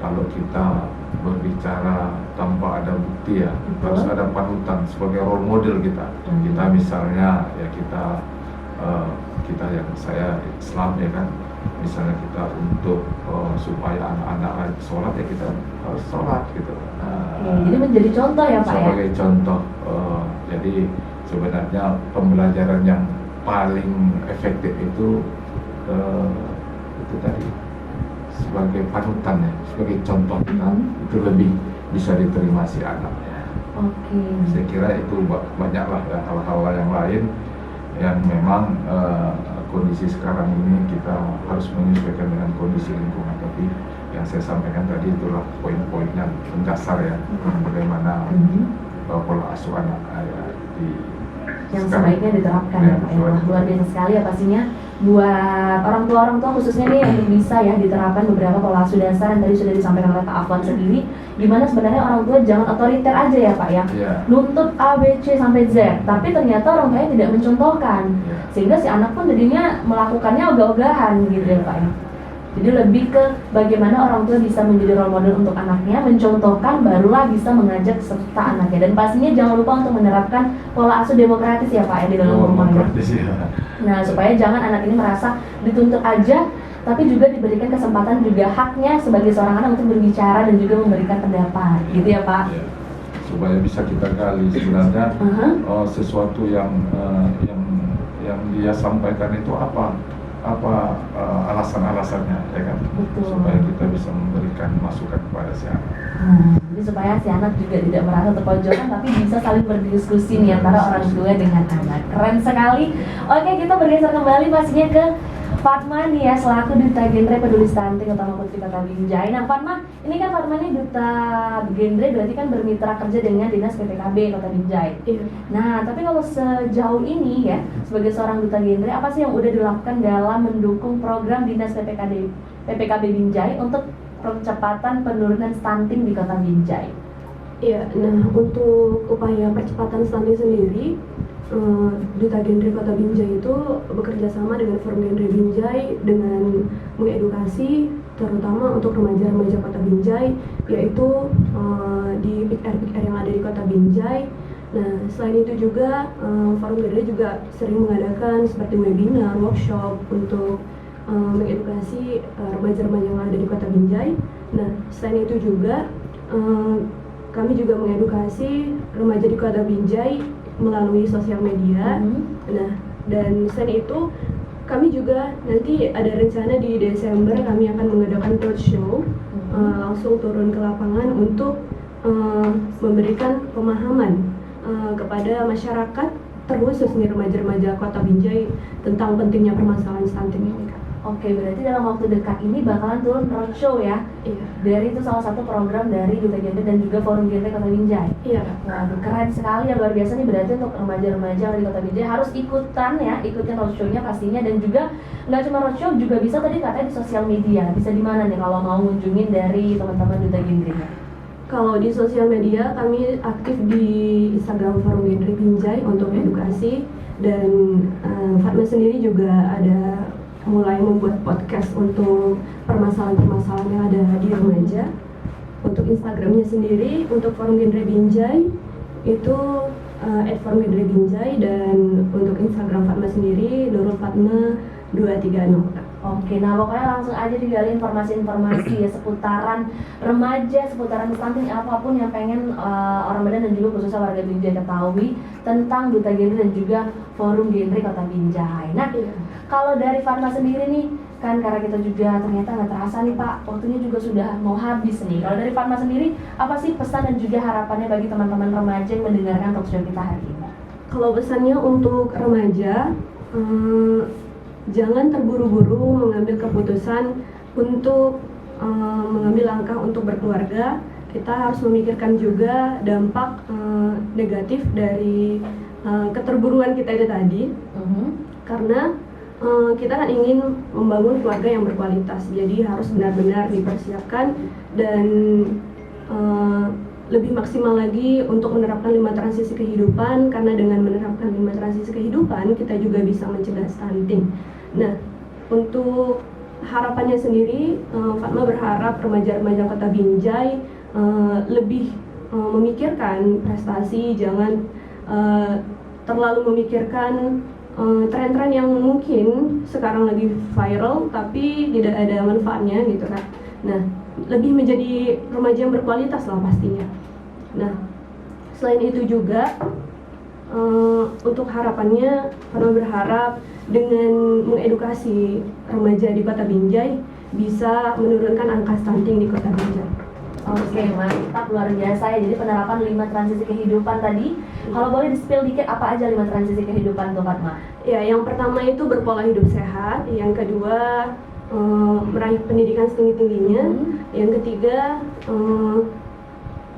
kalau kita berbicara tanpa ada bukti ya, harus ada panutan sebagai role model kita. Kita misalnya ya kita yang saya Islam ya kan, misalnya kita untuk supaya anak-anak sholat ya kita harus sholat gitu. Jadi menjadi contoh ya Pak ya. Sebagai contoh, jadi sebenarnya pembelajaran yang paling efektif itu tadi sebagai panutan ya, sebagai contoh kita, itu lebih bisa diterima si anak. Oke. Saya kira itu banyaklah ya hal-hal yang lain yang memang kondisi sekarang ini kita harus menyesuaikan dengan kondisi lingkungan. Tapi yang saya sampaikan tadi itulah poin-poin yang mendasar ya, bagaimana pola asuh anak di Yang sekarang. sebaiknya diterapkan ya Pak ya. Wah, luar biasa sekali ya pastinya buat orang tua khususnya nih untuk bisa ya diterapkan beberapa pola asuh dasar yang tadi sudah disampaikan oleh Pak Afwan sendiri, gimana sebenarnya orang tua jangan otoriter aja ya Pak ya, nuntut A, B, C sampai Z, tapi ternyata orang tuanya tidak mencontohkan, sehingga si anak pun jadinya melakukannya ogah-ogahan gitu ya Pak ya. Jadi lebih ke bagaimana orang tua bisa menjadi role model untuk anaknya, mencontohkan, barulah bisa mengajak serta anaknya. Dan pastinya jangan lupa untuk menerapkan pola asuh demokratis ya Pak ya di dalam rumah ya. Nah, supaya jangan anak ini merasa dituntut aja, tapi juga diberikan kesempatan juga haknya sebagai seorang anak untuk berbicara dan juga memberikan pendapat, gitu ya Pak. Supaya bisa kita gali sebenarnya sesuatu yang dia sampaikan itu apa alasan-alasannya ya kan. Betul. Supaya kita bisa memberikan masukan kepada si anak. Jadi supaya si anak juga tidak merasa terpojokan tapi bisa saling berdiskusi nih antara orang tua dengan anak. Keren sekali. Oke, kita bergeser kembali pastinya ke Fatma nih ya, selaku Duta Genre Peduli Stunting Utama Putri Kota Binjai. Nah Fatma, ini kan Fatma ini Duta Genre berarti kan bermitra kerja dengan Dinas PPKB Kota Binjai. Iya. Nah, tapi kalau sejauh ini ya, sebagai seorang Duta Genre, apa sih yang udah dilakukan dalam mendukung program Dinas PPKB Binjai untuk percepatan penurunan stunting di Kota Binjai? Iya, nah untuk upaya percepatan stunting sendiri, Duta Genre Kota Binjai itu bekerja sama dengan Forum Genre Binjai dengan mengedukasi terutama untuk remaja-remaja Kota Binjai, yaitu di PIK-R yang ada di Kota Binjai. Nah, selain itu juga Forum Genre juga sering mengadakan seperti webinar, workshop untuk mengedukasi remaja-remaja yang ada di Kota Binjai. Nah, selain itu juga kami juga mengedukasi remaja di Kota Binjai melalui sosial media. Nah, dan selain itu kami juga nanti ada rencana di Desember kami akan mengadakan roadshow, langsung turun ke lapangan untuk memberikan pemahaman kepada masyarakat, terkhusus nih remaja-remaja Kota Binjai tentang pentingnya permasalahan stunting ini, Kak. Oke, berarti dalam waktu dekat ini bakalan turun roadshow ya? Iya. Dari itu salah satu program dari Duta Genre dan juga Forum Genre Kota Binjai. Iya. Waduh, keren sekali ya, luar biasa nih. Berarti untuk remaja-remaja di Kota Binjai harus ikutin roadshow-nya pastinya, dan juga nggak cuma roadshow, juga bisa tadi katanya di sosial media. Bisa di mana nih kalau mau ngunjungin dari teman-teman Duta Genre? Kalau di sosial media kami aktif di Instagram Forum Genre Binjai untuk edukasi, dan Fatma sendiri juga ada mulai membuat podcast untuk permasalahan-permasalahan yang ada di remaja. Untuk Instagramnya sendiri, untuk Forum Genre Binjai itu @forumgenrebinjai, dan untuk Instagram Fatma sendiri Nurul Fatma 230. Oke, nah pokoknya langsung aja digali informasi-informasi ya seputaran remaja, seputaran stunting, apapun yang pengen orang Medan dan juga khususnya warga Binjai ketahui tentang Duta Genre dan juga Forum Genre Kota Binjai. Nah, kalau dari Fatma sendiri nih, kan karena kita juga ternyata nggak terasa nih Pak, waktunya juga sudah mau habis nih. Kalau dari Fatma sendiri, apa sih pesan dan juga harapannya bagi teman-teman remaja yang mendengarkan talk show kita hari ini? Kalau pesannya untuk remaja, jangan terburu-buru mengambil keputusan untuk mengambil langkah untuk berkeluarga. Kita harus memikirkan juga dampak negatif dari keterburuan kita itu tadi. Karena kita kan ingin membangun keluarga yang berkualitas, jadi harus benar-benar dipersiapkan dan lebih maksimal lagi untuk menerapkan 5 transisi kehidupan, karena dengan menerapkan 5 transisi kehidupan kita juga bisa mencegah stunting. Nah, untuk harapannya sendiri, Fatma berharap remaja-remaja Kota Binjai lebih memikirkan prestasi, jangan terlalu memikirkan tren-tren yang mungkin sekarang lagi viral tapi tidak ada manfaatnya gitu kan. Nah, lebih menjadi remaja yang berkualitas lah pastinya. Nah, selain itu juga untuk harapannya, Fatma berharap dengan mengedukasi remaja di Kota Binjai bisa menurunkan angka stunting di Kota Binjai. Oke, mantap, luar biasa ya. Jadi penerapan 5 transisi kehidupan tadi. Kalau boleh di-spill dikit apa aja 5 transisi kehidupan tuh Fatma? Ya, yang pertama itu berpola hidup sehat, yang kedua meraih pendidikan setinggi-tingginya, yang ketiga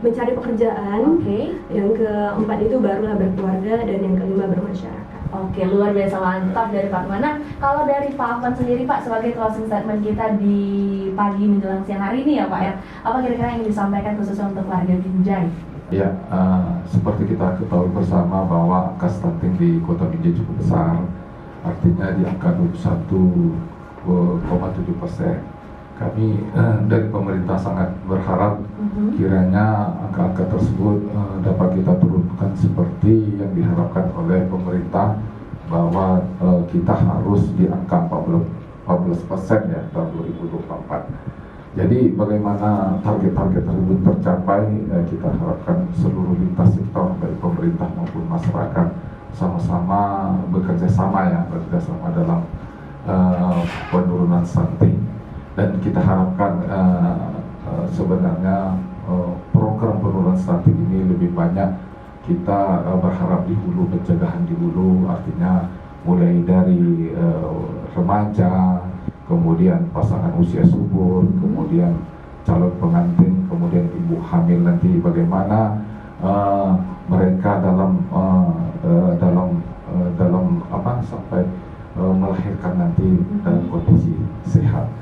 mencari pekerjaan, yang keempat itu barulah berkeluarga, dan yang kelima bermasyarakat. Oke, luar biasa, mantap dari Fatma. Nah, kalau dari Pak Afwan sendiri Pak, sebagai closing statement kita di pagi menjelang siang hari ini ya Pak ya, apa kira-kira yang disampaikan khususnya untuk warga Binjai? Ya, seperti kita ketahui bersama bahwa angka stunting di Kota Binjai cukup besar, artinya di angka 21,7%. Kami dari pemerintah sangat berharap kiranya angka-angka tersebut dapat kita turunkan seperti yang diharapkan oleh pemerintah, bahwa kita harus di angka 14% ya tahun 2024. Jadi bagaimana target-target tersebut tercapai, kita harapkan seluruh lintas sektor dari pemerintah maupun masyarakat sama-sama bekerja sama dalam penurunan stunting. Dan kita harapkan sebenarnya program penurunan stunting ini lebih banyak kita berharap di hulu, pencegahan di hulu, artinya mulai dari remaja, kemudian pasangan usia subur, kemudian calon pengantin, kemudian ibu hamil nanti bagaimana mereka dalam sampai melahirkan nanti dalam kondisi sehat.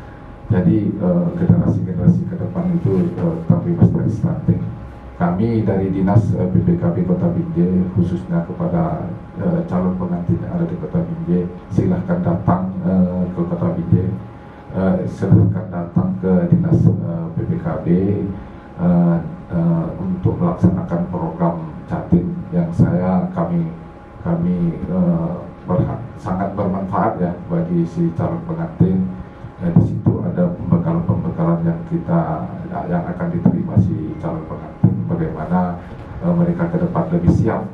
Jadi generasi-generasi ke depan itu terbebas dari stunting. Kami dari Dinas PPKB Kota Binjai khususnya kepada calon pengantin yang ada di Kota Binjai, silahkan datang ke Kota Binjai, silahkan datang ke Dinas PPKB untuk melaksanakan program Jatim yang kami sangat bermanfaat ya bagi si calon pengantin. Di situ ada pembekalan-pembekalan yang akan diterima si calon pengantin, bagaimana mereka ke depan lebih siap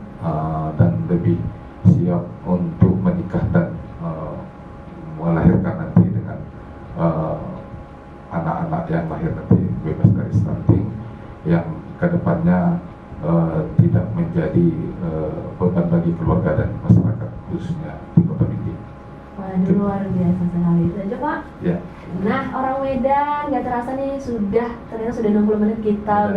dan lebih siap untuk menikah dan melahirkan nanti dengan anak-anak yang lahir nanti bebas dari stunting, yang kedepannya tidak menjadi beban bagi keluarga dan masyarakat khususnya di Kota Binjai. Waduh, luar biasa sekali. Itu aja Pak. Ya. Nah, orang Medan nggak terasa nih ternyata sudah 60 menit kita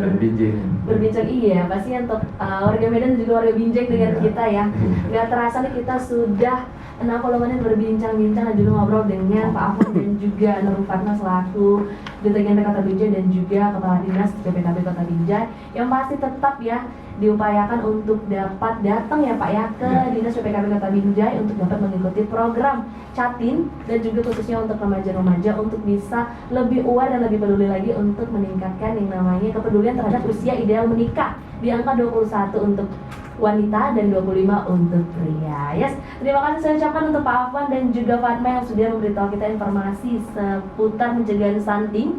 berbincang. Iya, pasti untuk warga Medan dan juga warga Binjai dengan kita ya. Nggak terasa nih kita sudah 60 menit berbincang-bincang dan juga ngobrol dengan Pak Afwan dan juga Nurul Fatma selaku Dirjen Kota Binjai dan juga Kepala Dinas PPKB Kota Binjai, yang pasti tetap ya diupayakan untuk dapat datang ya Pak ya ke Dinas PPKB Kota Binjai untuk dapat mengikuti program Catin, dan juga khususnya untuk remaja-remaja untuk bisa lebih aware dan lebih peduli lagi untuk meningkatkan yang namanya kepedulian terhadap usia ideal menikah di angka 21 untuk wanita dan 25 untuk pria. Yes, terima kasih saya ucapkan untuk Pak Afwan dan juga Fatma yang sudah memberitahu kita informasi seputar pencegahan stunting.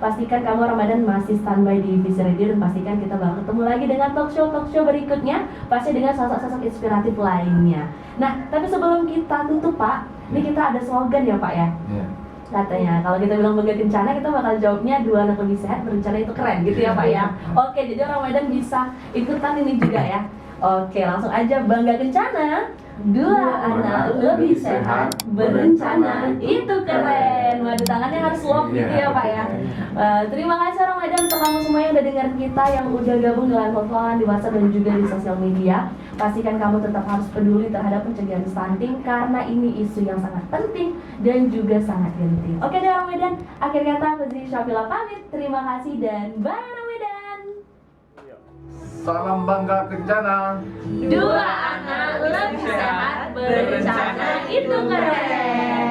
Pastikan kamu Ramadan masih standby di Visi Radio, dan pastikan kita bakal ketemu lagi dengan talk show berikutnya, pasti dengan sosok-sosok inspiratif lainnya. Nah, tapi sebelum kita tutup Pak, ini kita ada slogan ya Pak ya. Katanya kalau kita bilang bangga kencana, kita bakal jawabnya 2 anak lebih sehat berencana itu keren gitu ya Pak ya. Oke, jadi orang Medan bisa ikutan ini juga ya. Oke, langsung aja, bangga kencana, 2 anak lebih sehat berencana itu keren. Waduh, tangannya harus lock gitu ya Pak ya. Terima kasih orang Medan untuk kamu semua yang udah dengar kita, yang udah gabung dengan telepon di WhatsApp dan juga di sosial media. Pastikan kamu tetap harus peduli terhadap pencegahan stunting, karena ini isu yang sangat penting dan juga sangat genting. Oke deh orang Medan, akhir kata Fazli Syafila pamit. Terima kasih dan bye orang Medan. Salam bangga kencana. 2 anak lebih sehat berencana itu keren.